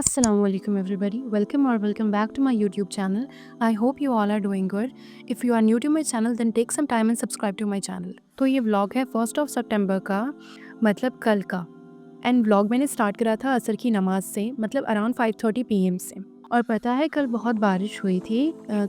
Assalamualaikum everybody. Welcome back to my YouTube channel. I hope you all are doing good. If you are new to my channel then take some time and subscribe to my channel. तो ये vlog है 1 सितंबर का, मतलब कल का। And vlog मैंने start करा था असर की नमाज से, मतलब अराउंड 5:30 PM से। और पता है कल बहुत बारिश हुई थी,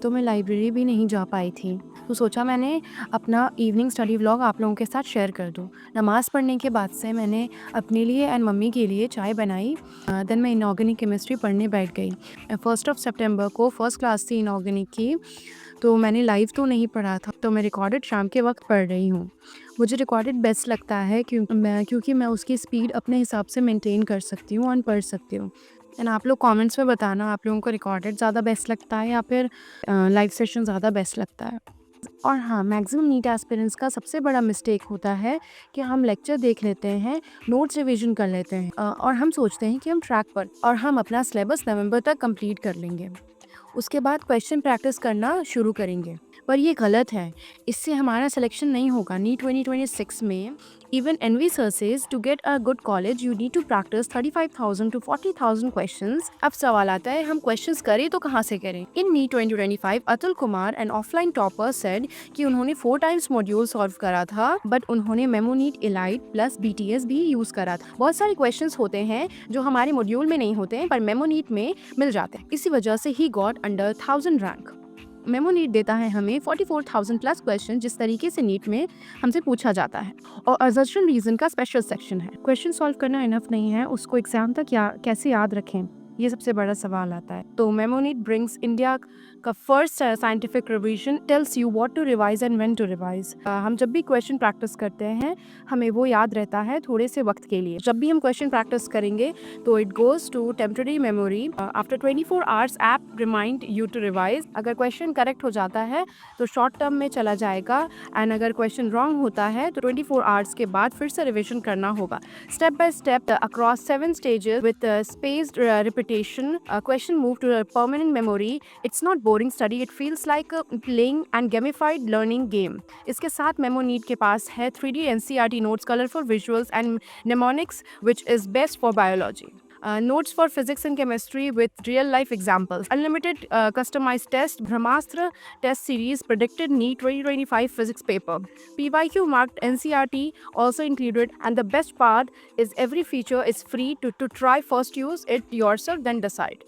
तो मैं लाइब्रेरी भी नहीं जा पाई थी। तो सोचा मैंने अपना इवनिंग स्टडी व्लॉग आप लोगों के साथ शेयर कर दूँ। नमाज़ पढ़ने के बाद से मैंने अपने लिए एंड मम्मी के लिए चाय बनाई। देन मैं इनऑर्गेनिक केमिस्ट्री पढ़ने बैठ गई। 1 सितंबर को फर्स्ट क्लास थी इनऑर्गेनिक की, तो मैंने लाइव तो नहीं पढ़ा था, तो मैं रिकॉर्डेड शाम के वक्त पढ़ रही हूँ। मुझे रिकॉर्डेड बेस्ट लगता है क्योंकि मैं उसकी स्पीड अपने हिसाब से मेंटेन कर सकती हूँ और पढ़ सकती हूँ। एंड आप लोग कमेंट्स में बताना आप लोगों को रिकॉर्डेड ज़्यादा बेस्ट लगता है या फिर लाइव सेशन ज़्यादा बेस्ट लगता है। और हाँ, मैक्सिमम नीट एस्पिरेंट्स का सबसे बड़ा मिस्टेक होता है कि हम लेक्चर देख लेते हैं, नोट्स रिवीजन कर लेते हैं और हम सोचते हैं कि हम ट्रैक पर और हम अपना सिलेबस नवंबर तक कंप्लीट कर लेंगे। उसके बाद क्वेश्चन प्रैक्टिस करना शुरू करेंगे, पर ये गलत है। इससे हमारा सिलेक्शन नहीं होगा। नीट 2026 में even N V sir says to get a good college you need to practice 35,000 to 40,000 questions. अब सवाल आता है हम क्वेश्चंस करें तो कहाँ से करें। In NEET 2025 Atul Kumar an offline topper said कि उन्होंने 4 टाइम्स मॉड्यूल सॉल्व करा था, बट उन्होंने Memo NEET Elite plus BTS भी यूज करा था। बहुत सारे क्वेश्चंस होते हैं जो हमारे मॉड्यूल में नहीं होते हैं पर मेमो नीट में मिल जाते हैं। इसी वजह से ही got under 1000 rank. Memo NEET देता है हमें 44,000 प्लस क्वेश्चन जिस तरीके से नीट में हमसे पूछा जाता है। और असर्शन रीजन का स्पेशल सेक्शन है। क्वेश्चन सॉल्व करना इनफ नहीं है, उसको एग्जाम तक कैसे याद रखें, ये सबसे बड़ा सवाल आता है। तो मेमो नीट ब्रिंग्स इंडिया का first scientific revision, tells you what to revise and when to revise. हम जब भी क्वेश्चन प्रैक्टिस करते हैं हमें वो याद रहता है थोड़े से वक्त के लिए। जब भी हम क्वेश्चन प्रैक्टिस करेंगे तो it goes to temporary memory. After 24 hours app remind you to revise. अगर क्वेश्चन करेक्ट हो जाता है तो शॉर्ट टर्म में चला जाएगा, एंड अगर क्वेश्चन रॉन्ग होता है तो 24 आवर्स के बाद फिर से रिविजन करना होगा। Step by step across 7 stages with spaced repetition, question move to a permanent memory. It's not boring study, it feels like a playing and gamified learning game. इसके साथ मेमो नीट के पास है 3D NCERT notes, colorful visuals and mnemonics, which is best for biology. Notes for physics and chemistry with real life examples. Unlimited customized test, Brahmastra test series, predicted NEET 2025 physics paper. PYQ marked NCERT also included, and the best part is every feature is free to try. First use it yourself, then decide.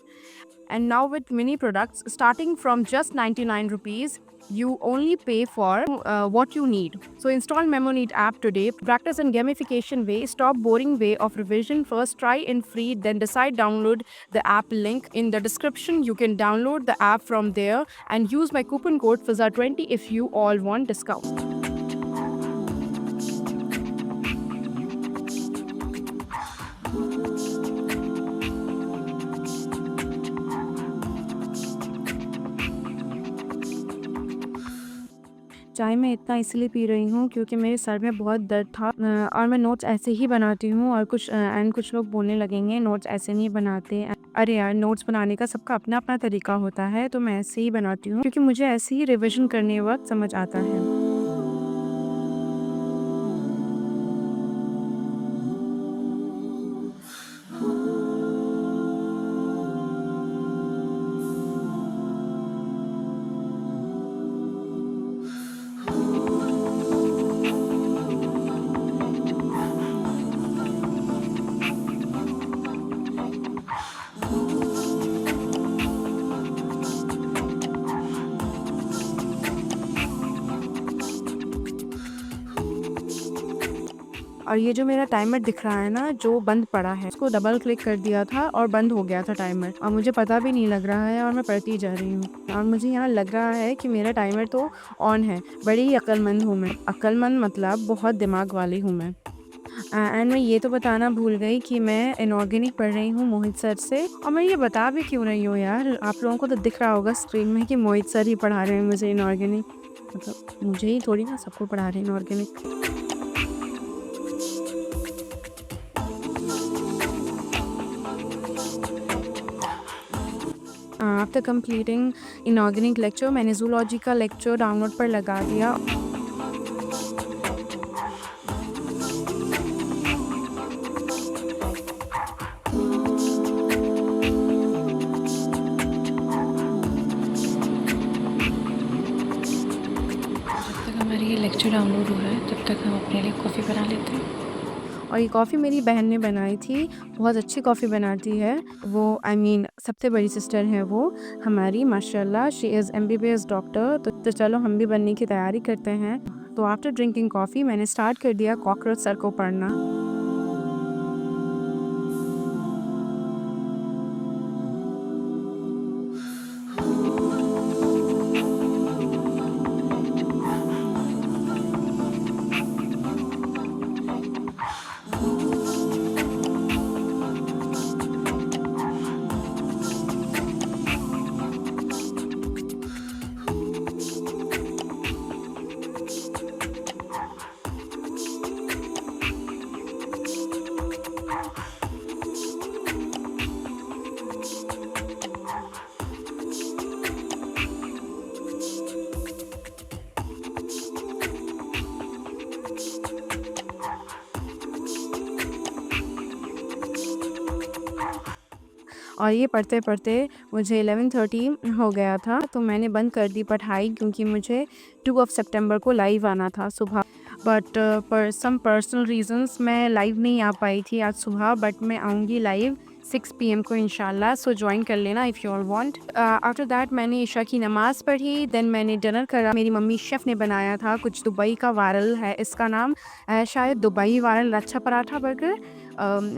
And now with mini products starting from just 99 rupees, you only pay for what you need. So install MemoNeat app today. Practice and gamification way. Stop boring way of revision. First try in free, then decide. Download the app, link in the description. You can download the app from there and use my coupon code FIZZA20 if you all want discount. चाय मैं इतना इसलिए P रही हूँ क्योंकि मेरे sir में बहुत दर्द था, और मैं नोट्स ऐसे ही बनाती हूँ। और कुछ लोग बोलने लगेंगे नोट्स ऐसे नहीं बनाते। अरे यार, नोट्स बनाने का सबका अपना अपना तरीका होता है, तो मैं ऐसे ही बनाती हूँ क्योंकि मुझे ऐसे ही रिविजन करने वक्त समझ आता है। और ये जो मेरा टाइमर दिख रहा है ना, जो बंद पड़ा है, उसको डबल क्लिक कर दिया था और बंद हो गया था टाइमर, और मुझे पता भी नहीं लग रहा है और मैं पढ़ती जा रही हूँ। और मुझे यहाँ लग रहा है कि मेरा टाइमर तो ऑन है। बड़ी ही अक्लमंद हूँ मैं। अक्लमंद मतलब बहुत दिमाग वाली हूँ मैं। एंड मैं ये तो बताना भूल गई कि मैं इनऑर्गेनिक पढ़ रही हूँ मोहित सर से। और मैं ये बता भी क्यों रही हूँ यार, आप लोगों को तो दिख रहा होगा स्क्रीन में कि मोहित सर ही पढ़ा रहे हैं मुझे इनऑर्गेनिक। मतलब मुझे ही थोड़ी ना, सबको पढ़ा रहे हैं inorganic. After completing inorganic lecture मैंने जूलॉजी का लेक्चर डाउनलोड पर लगा दिया। जो डाउनलोड हो रहा है, तब तक हम अपने लिए कॉफ़ी बना लेते हैं। और ये कॉफ़ी मेरी बहन ने बनाई थी, बहुत अच्छी कॉफ़ी बनाती है वो। सबसे बड़ी सिस्टर है वो हमारी, माशाल्लाह शी इज़ एमबीबीएस डॉक्टर। तो चलो हम भी बनने की तैयारी करते हैं। तो आफ्टर ड्रिंकिंग कॉफ़ी मैंने स्टार्ट कर दिया कॉकरोच सर को पढ़ना। और ये पढ़ते-पढ़ते मुझे 11:30 हो गया था, तो मैंने बंद कर दी पढ़ाई क्योंकि मुझे 2 ऑफ सितंबर को लाइव आना था सुबह। बट पर सम पर्सनल रीज़न्स मैं लाइव नहीं आ पाई थी आज सुबह, बट मैं आऊँगी लाइव 6 पीएम को इंशाल्लाह, सो जॉइन कर लेना if you all want. After that मैंने इशा की नमाज़ पढ़ी, देन मैंने डिनर करा। मेरी मम्मी शेफ़ ने बनाया था कुछ दुबई का वायरल है इसका नाम, शायद Dubai viral lachha paratha burger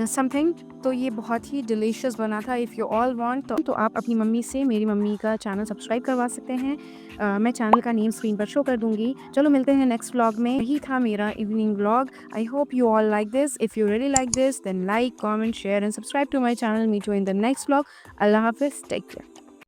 something. तो ये बहुत ही डिलीशियस बना था। इफ़ यू ऑल वांट तो आप अपनी मम्मी से मेरी मम्मी का चैनल सब्सक्राइब करवा सकते हैं। मैं चैनल का नेम स्क्रीन पर शो कर दूँगी। चलो मिलते हैं नेक्स्ट व्लॉग में। यही था मेरा evening vlog. I hope you all like this. If you really like this then like, comment, share and subscribe to my channel. Meet you in the next vlog. अल्लाह हाफ़िज़, टेक केयर।